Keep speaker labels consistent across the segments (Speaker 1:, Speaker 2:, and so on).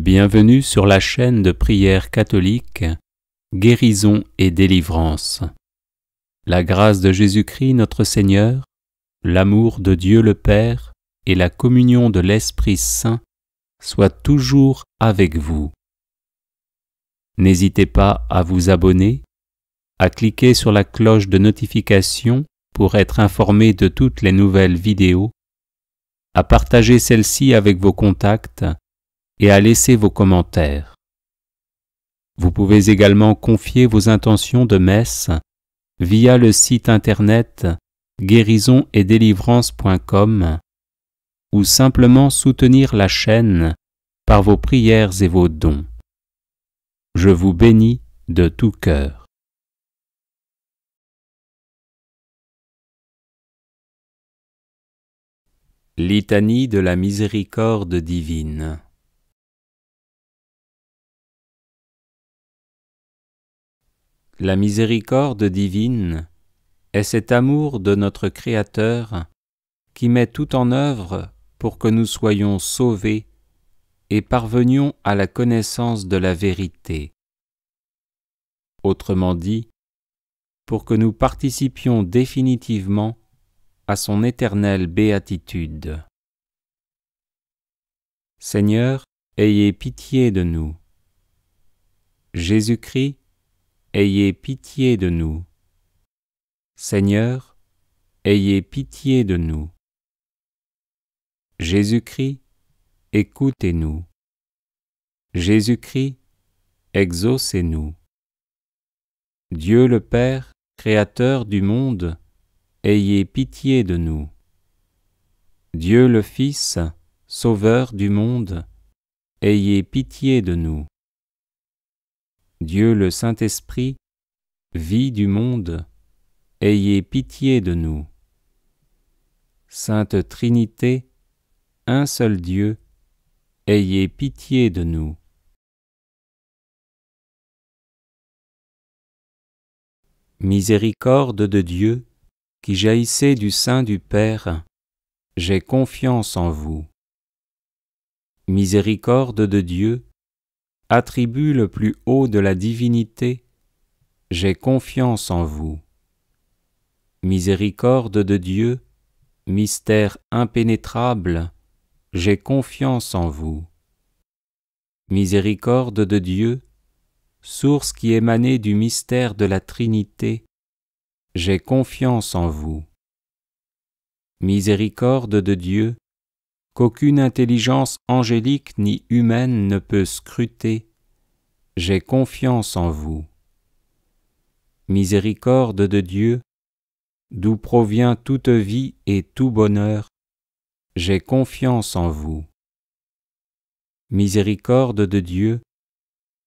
Speaker 1: Bienvenue sur la chaîne de prière catholique Guérison et délivrance. La grâce de Jésus-Christ notre Seigneur, l'amour de Dieu le Père et la communion de l'Esprit Saint soient toujours avec vous. N'hésitez pas à vous abonner, à cliquer sur la cloche de notification pour être informé de toutes les nouvelles vidéos, à partager celle-ci avec vos contacts et à laisser vos commentaires. Vous pouvez également confier vos intentions de messe via le site internet guérisonetdélivrance.com ou simplement soutenir la chaîne par vos prières et vos dons. Je vous bénis de tout cœur. Litanie de la miséricorde divine. La miséricorde divine est cet amour de notre Créateur qui met tout en œuvre pour que nous soyons sauvés et parvenions à la connaissance de la vérité. Autrement dit, pour que nous participions définitivement à son éternelle béatitude. Seigneur, ayez pitié de nous. Jésus-Christ, ayez pitié de nous. Seigneur, ayez pitié de nous. Jésus-Christ, écoutez-nous. Jésus-Christ, exaucez-nous. Dieu le Père, Créateur du monde, ayez pitié de nous. Dieu le Fils, Sauveur du monde, ayez pitié de nous. Dieu le Saint-Esprit, vie du monde, ayez pitié de nous. Sainte Trinité, un seul Dieu, ayez pitié de nous. Miséricorde de Dieu, qui jaillissez du sein du Père, j'ai confiance en vous. Miséricorde de Dieu, attribut le plus haut de la divinité, j'ai confiance en vous. Miséricorde de Dieu, mystère impénétrable, j'ai confiance en vous. Miséricorde de Dieu, source qui émanait du mystère de la Trinité, j'ai confiance en vous. Miséricorde de Dieu, qu'aucune intelligence angélique ni humaine ne peut scruter, j'ai confiance en vous. Miséricorde de Dieu, d'où provient toute vie et tout bonheur, j'ai confiance en vous. Miséricorde de Dieu,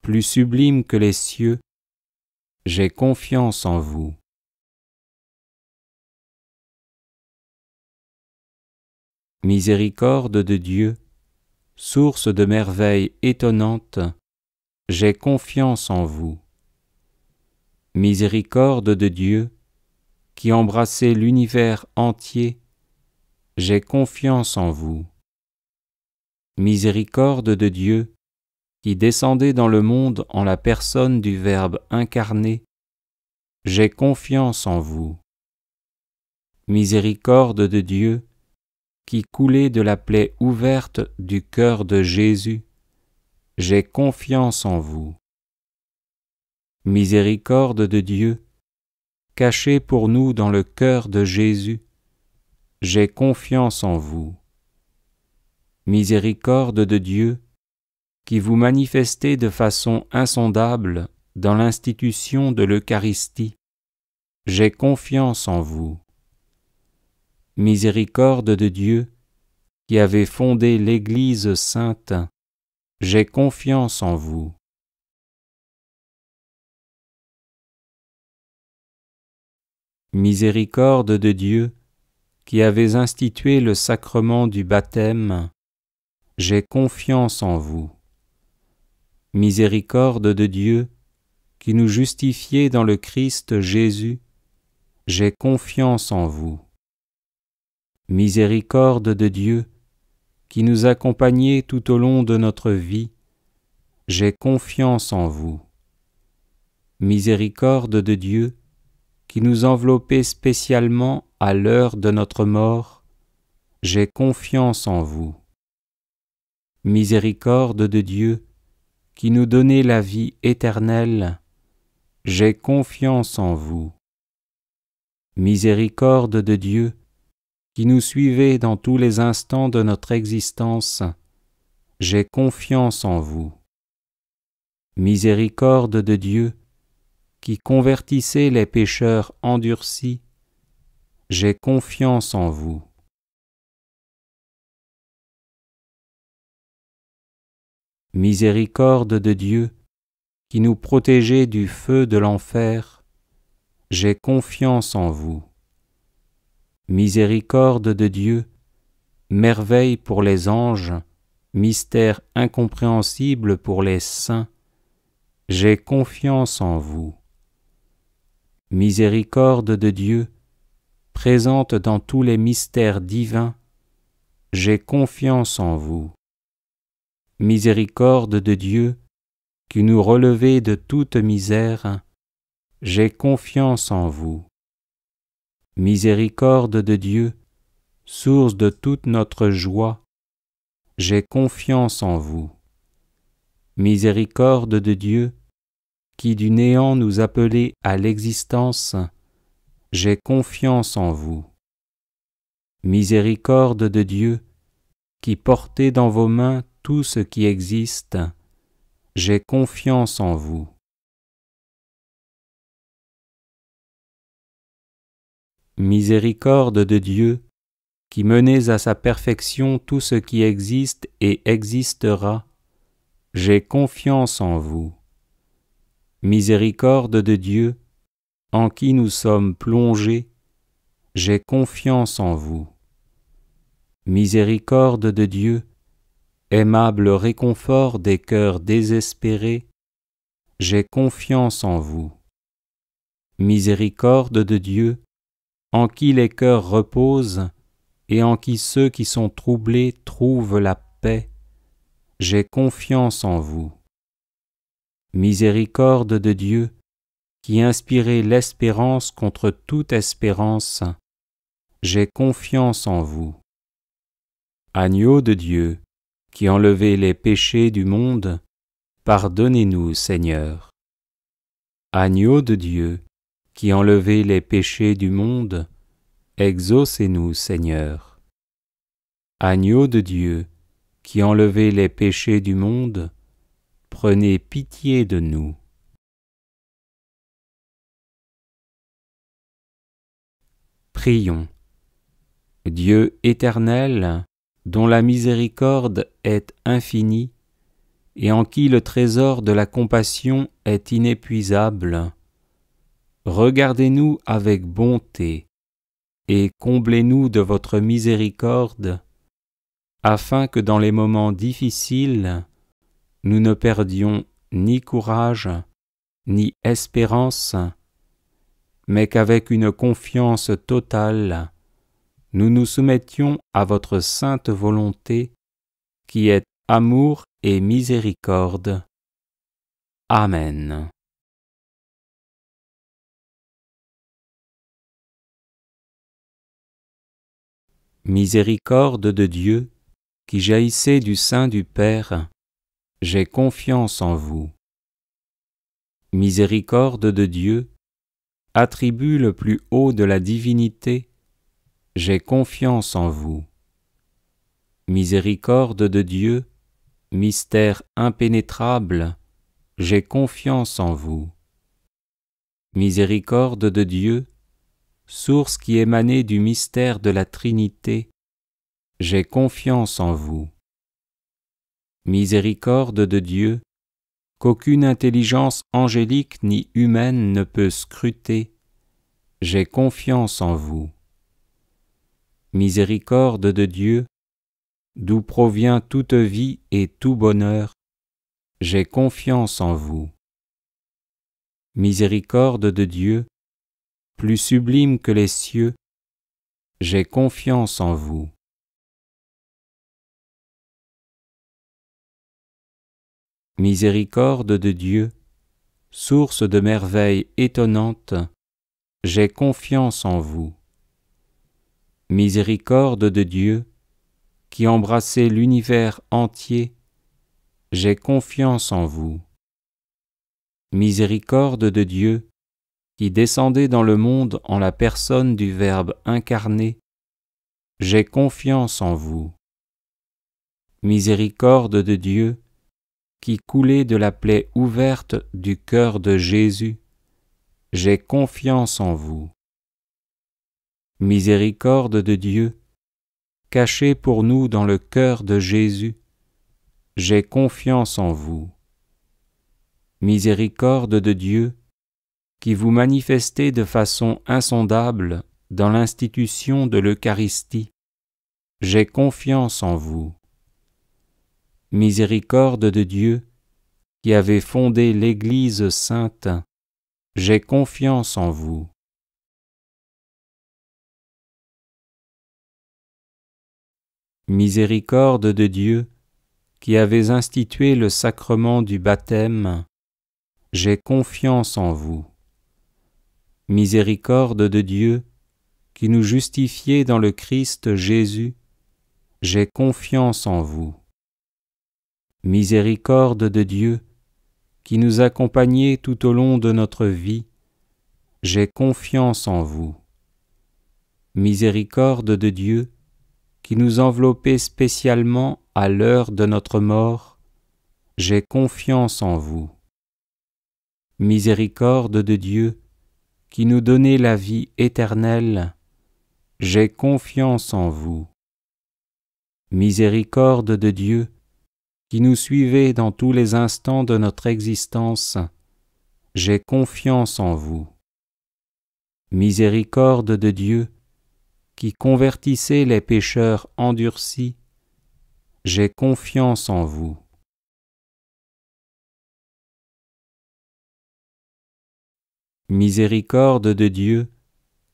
Speaker 1: plus sublime que les cieux, j'ai confiance en vous. Miséricorde de Dieu, source de merveilles étonnantes, j'ai confiance en vous. Miséricorde de Dieu, qui embrassez l'univers entier, j'ai confiance en vous. Miséricorde de Dieu, qui descendez dans le monde en la personne du Verbe incarné, j'ai confiance en vous. Miséricorde de Dieu, qui coulez de la plaie ouverte du cœur de Jésus, j'ai confiance en vous. Miséricorde de Dieu, cachée pour nous dans le cœur de Jésus, j'ai confiance en vous. Miséricorde de Dieu, qui vous manifestez de façon insondable dans l'institution de l'Eucharistie, j'ai confiance en vous. Miséricorde de Dieu, qui avez fondé l'Église sainte, j'ai confiance en vous. Miséricorde de Dieu, qui avez institué le sacrement du baptême, j'ai confiance en vous. Miséricorde de Dieu, qui nous justifiez dans le Christ Jésus, j'ai confiance en vous. Miséricorde de Dieu, qui nous accompagnez tout au long de notre vie, j'ai confiance en vous. Miséricorde de Dieu, qui nous enveloppez spécialement à l'heure de notre mort, j'ai confiance en vous. Miséricorde de Dieu, qui nous donnez la vie éternelle, j'ai confiance en vous. Miséricorde de Dieu, qui nous suivez dans tous les instants de notre existence, j'ai confiance en vous. Miséricorde de Dieu, qui convertissez les pécheurs endurcis, j'ai confiance en vous. Miséricorde de Dieu, qui nous protégez du feu de l'enfer, j'ai confiance en vous. Miséricorde de Dieu, merveille pour les anges, mystère incompréhensible pour les saints, j'ai confiance en vous. Miséricorde de Dieu, présente dans tous les mystères divins, j'ai confiance en vous. Miséricorde de Dieu, qui nous relevez de toute misère, j'ai confiance en vous. Miséricorde de Dieu, source de toute notre joie, j'ai confiance en vous. Miséricorde de Dieu, qui du néant nous appelez à l'existence, j'ai confiance en vous. Miséricorde de Dieu, qui portez dans vos mains tout ce qui existe, j'ai confiance en vous. Miséricorde de Dieu, qui menez à sa perfection tout ce qui existe et existera, j'ai confiance en vous. Miséricorde de Dieu, en qui nous sommes plongés, j'ai confiance en vous. Miséricorde de Dieu, aimable réconfort des cœurs désespérés, j'ai confiance en vous. Miséricorde de Dieu, en qui les cœurs reposent et en qui ceux qui sont troublés trouvent la paix, j'ai confiance en vous. Miséricorde de Dieu, qui inspirez l'espérance contre toute espérance, j'ai confiance en vous. Agneau de Dieu, qui enlevez les péchés du monde, pardonnez-nous, Seigneur. Agneau de Dieu, qui enlevez les péchés du monde, exaucez-nous, Seigneur. Agneau de Dieu, qui enlevez les péchés du monde, prenez pitié de nous. Prions. Dieu éternel, dont la miséricorde est infinie, et en qui le trésor de la compassion est inépuisable, regardez-nous avec bonté et comblez-nous de votre miséricorde, afin que dans les moments difficiles, nous ne perdions ni courage, ni espérance, mais qu'avec une confiance totale, nous nous soumettions à votre sainte volonté, qui est amour et miséricorde. Amen. Miséricorde de Dieu, qui jaillissez du sein du Père, j'ai confiance en vous. Miséricorde de Dieu, attribut le plus haut de la divinité, j'ai confiance en vous. Miséricorde de Dieu, mystère impénétrable, j'ai confiance en vous. Miséricorde de Dieu, source qui émanait du mystère de la Trinité, j'ai confiance en vous. Miséricorde de Dieu, qu'aucune intelligence angélique ni humaine ne peut scruter, j'ai confiance en vous. Miséricorde de Dieu, d'où provient toute vie et tout bonheur, j'ai confiance en vous. Miséricorde de Dieu, plus sublime que les cieux, j'ai confiance en vous. Miséricorde de Dieu, source de merveilles étonnantes, j'ai confiance en vous. Miséricorde de Dieu, qui embrassez l'univers entier, j'ai confiance en vous. Miséricorde de Dieu, qui descendez dans le monde en la personne du Verbe incarné, j'ai confiance en vous. Miséricorde de Dieu, qui coulez de la plaie ouverte du cœur de Jésus, j'ai confiance en vous. Miséricorde de Dieu, cachée pour nous dans le cœur de Jésus, j'ai confiance en vous. Miséricorde de Dieu, qui vous manifestez de façon insondable dans l'institution de l'Eucharistie, j'ai confiance en vous. Miséricorde de Dieu, qui avez fondé l'Église sainte, j'ai confiance en vous. Miséricorde de Dieu, qui avez institué le sacrement du baptême, j'ai confiance en vous. Miséricorde de Dieu, qui nous justifiez dans le Christ Jésus, j'ai confiance en vous. Miséricorde de Dieu, qui nous accompagnez tout au long de notre vie, j'ai confiance en vous. Miséricorde de Dieu, qui nous enveloppez spécialement à l'heure de notre mort, j'ai confiance en vous. Miséricorde de Dieu, qui nous donnez la vie éternelle, j'ai confiance en vous. Miséricorde de Dieu, qui nous suivez dans tous les instants de notre existence, j'ai confiance en vous. Miséricorde de Dieu, qui convertissez les pécheurs endurcis, j'ai confiance en vous. Miséricorde de Dieu,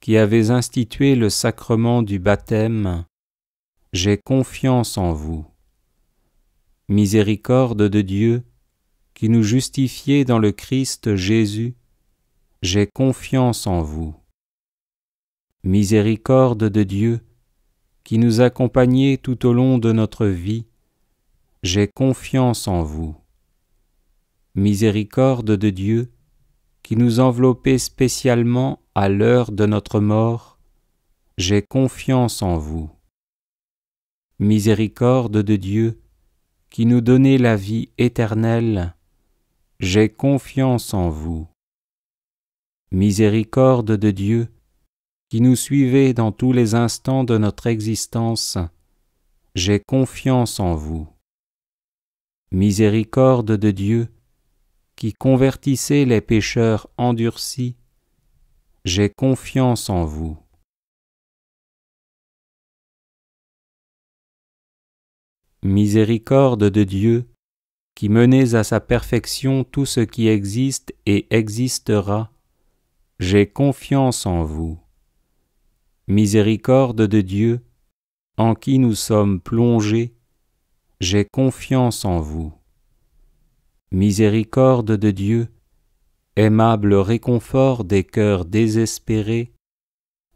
Speaker 1: qui avez institué le sacrement du baptême, j'ai confiance en vous. Miséricorde de Dieu, qui nous justifiez dans le Christ Jésus, j'ai confiance en vous. Miséricorde de Dieu, qui nous accompagnez tout au long de notre vie, j'ai confiance en vous. Miséricorde de Dieu, qui nous enveloppez spécialement à l'heure de notre mort, j'ai confiance en vous. Miséricorde de Dieu, qui nous donnez la vie éternelle, j'ai confiance en vous. Miséricorde de Dieu, qui nous suivez dans tous les instants de notre existence, j'ai confiance en vous. Miséricorde de Dieu, qui convertissez les pécheurs endurcis, j'ai confiance en vous. Miséricorde de Dieu, qui menez à sa perfection tout ce qui existe et existera, j'ai confiance en vous. Miséricorde de Dieu, en qui nous sommes plongés, j'ai confiance en vous. Miséricorde de Dieu, aimable réconfort des cœurs désespérés,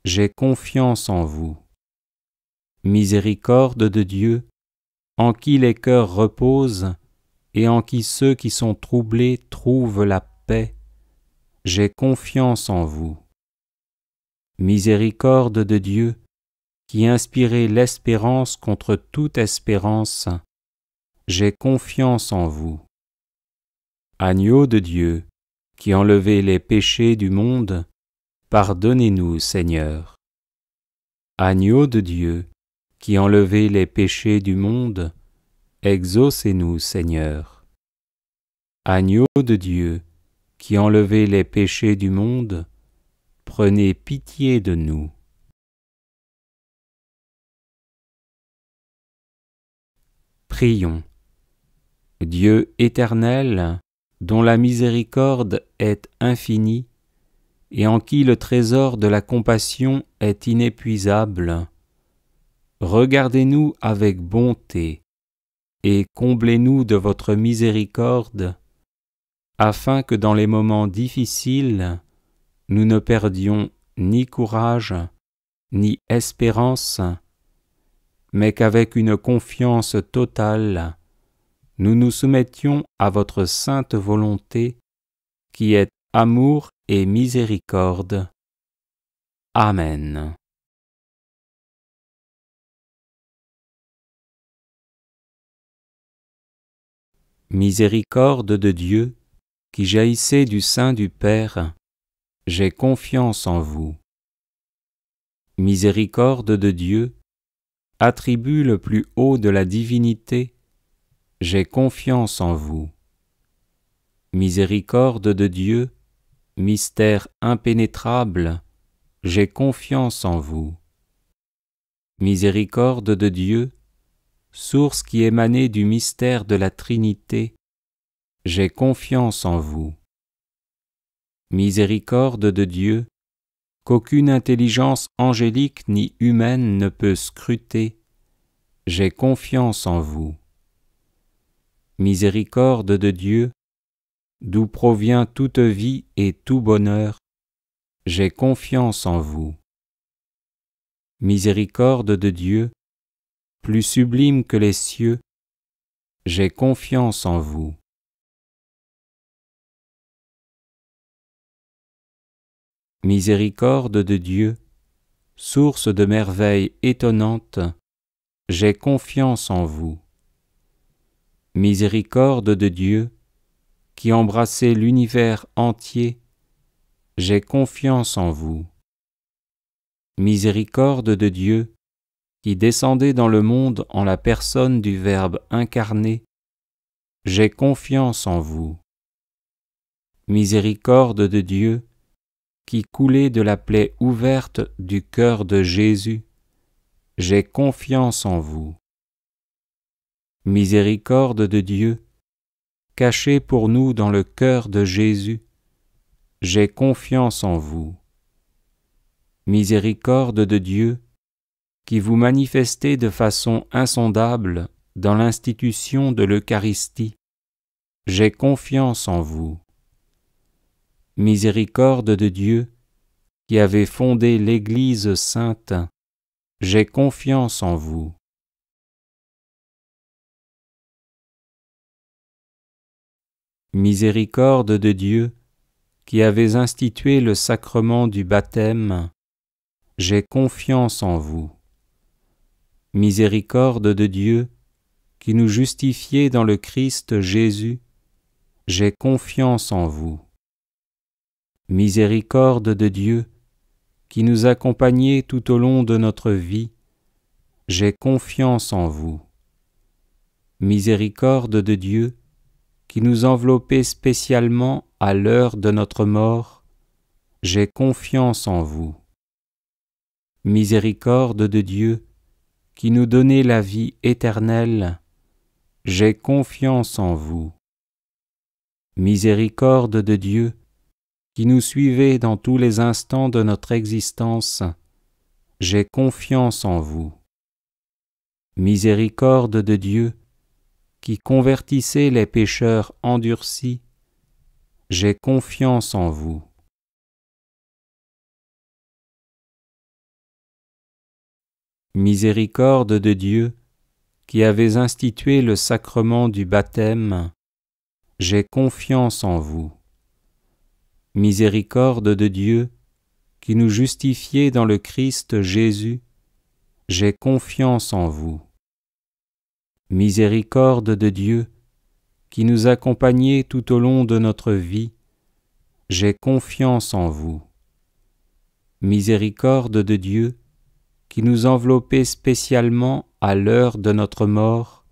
Speaker 1: j'ai confiance en vous. Miséricorde de Dieu, en qui les cœurs reposent et en qui ceux qui sont troublés trouvent la paix, j'ai confiance en vous. Miséricorde de Dieu, qui inspirez l'espérance contre toute espérance, j'ai confiance en vous. Agneau de Dieu, qui enlevez les péchés du monde, pardonnez-nous, Seigneur. Agneau de Dieu, qui enlevez les péchés du monde, exaucez-nous, Seigneur. Agneau de Dieu, qui enlevez les péchés du monde, prenez pitié de nous. Prions. Dieu éternel, dont la miséricorde est infinie, et en qui le trésor de la compassion est inépuisable, regardez-nous avec bonté, et comblez-nous de votre miséricorde, afin que dans les moments difficiles, nous ne perdions ni courage, ni espérance, mais qu'avec une confiance totale, nous nous soumettions à votre sainte volonté, qui est amour et miséricorde. Amen. Miséricorde de Dieu, qui jaillissez du sein du Père, j'ai confiance en vous. Miséricorde de Dieu, attribut le plus haut de la divinité, j'ai confiance en vous. Miséricorde de Dieu, mystère impénétrable, j'ai confiance en vous. Miséricorde de Dieu, source qui émanait du mystère de la Trinité, j'ai confiance en vous. Miséricorde de Dieu, qu'aucune intelligence angélique ni humaine ne peut scruter, j'ai confiance en vous. Miséricorde de Dieu, d'où provient toute vie et tout bonheur, j'ai confiance en vous. Miséricorde de Dieu, plus sublime que les cieux, j'ai confiance en vous. Miséricorde de Dieu, source de merveilles étonnantes, j'ai confiance en vous. Miséricorde de Dieu, qui embrassez l'univers entier, j'ai confiance en vous. Miséricorde de Dieu, qui descendez dans le monde en la personne du Verbe incarné, j'ai confiance en vous. Miséricorde de Dieu, qui coulez de la plaie ouverte du cœur de Jésus, j'ai confiance en vous. Miséricorde de Dieu, cachée pour nous dans le cœur de Jésus, j'ai confiance en vous. Miséricorde de Dieu, qui vous manifestez de façon insondable dans l'institution de l'Eucharistie, j'ai confiance en vous. Miséricorde de Dieu, qui avez fondé l'Église sainte, j'ai confiance en vous. Miséricorde de Dieu, qui avez institué le sacrement du baptême, j'ai confiance en vous. Miséricorde de Dieu, qui nous justifiez dans le Christ Jésus, j'ai confiance en vous. Miséricorde de Dieu, qui nous accompagnez tout au long de notre vie, j'ai confiance en vous. Miséricorde de Dieu, qui nous enveloppez spécialement à l'heure de notre mort, j'ai confiance en vous. Miséricorde de Dieu, qui nous donnez la vie éternelle, j'ai confiance en vous. Miséricorde de Dieu, qui nous suivez dans tous les instants de notre existence, j'ai confiance en vous. Miséricorde de Dieu, qui convertissez les pécheurs endurcis, j'ai confiance en vous. Miséricorde de Dieu, qui avez institué le sacrement du baptême, j'ai confiance en vous. Miséricorde de Dieu, qui nous justifiez dans le Christ Jésus, j'ai confiance en vous. Miséricorde de Dieu, qui nous accompagnez tout au long de notre vie, j'ai confiance en vous. Miséricorde de Dieu, qui nous enveloppez spécialement à l'heure de notre mort,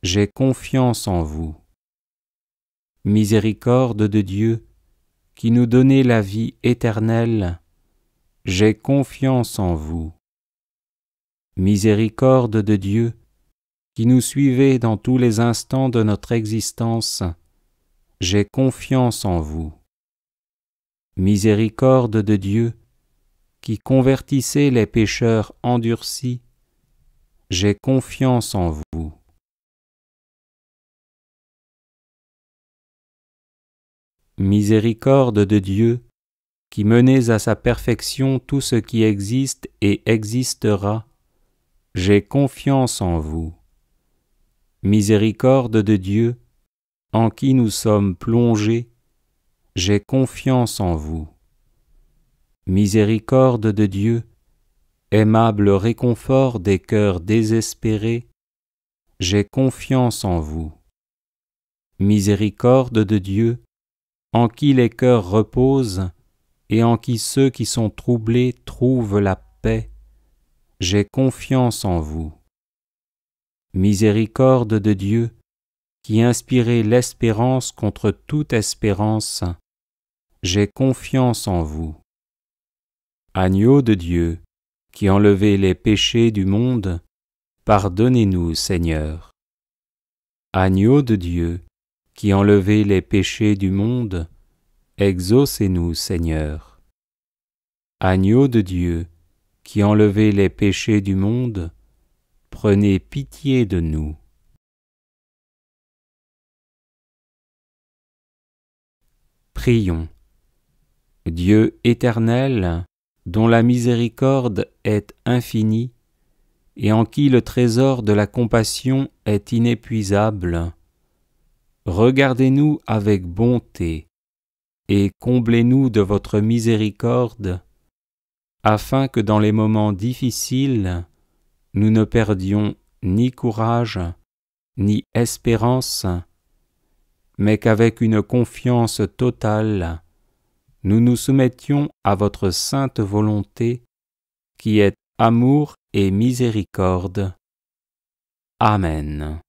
Speaker 1: j'ai confiance en vous. Miséricorde de Dieu, qui nous donnez la vie éternelle, j'ai confiance en vous. Miséricorde de Dieu, qui nous suivez dans tous les instants de notre existence, j'ai confiance en vous. Miséricorde de Dieu, qui convertissez les pécheurs endurcis, j'ai confiance en vous. Miséricorde de Dieu, qui menez à sa perfection tout ce qui existe et existera, j'ai confiance en vous. Miséricorde de Dieu, en qui nous sommes plongés, j'ai confiance en vous. Miséricorde de Dieu, aimable réconfort des cœurs désespérés, j'ai confiance en vous. Miséricorde de Dieu, en qui les cœurs reposent et en qui ceux qui sont troublés trouvent la paix, j'ai confiance en vous. Miséricorde de Dieu, qui inspirez l'espérance contre toute espérance, j'ai confiance en vous. Agneau de Dieu, qui enlevez les péchés du monde, pardonnez-nous, Seigneur. Agneau de Dieu, qui enlevez les péchés du monde, exaucez-nous, Seigneur. Agneau de Dieu, qui enlevez les péchés du monde, prenez pitié de nous. Prions. Dieu éternel, dont la miséricorde est infinie, et en qui le trésor de la compassion est inépuisable, regardez-nous avec bonté et comblez-nous de votre miséricorde, afin que dans les moments difficiles, nous ne perdions ni courage, ni espérance, mais qu'avec une confiance totale, nous nous soumettions à votre sainte volonté, qui est amour et miséricorde. Amen.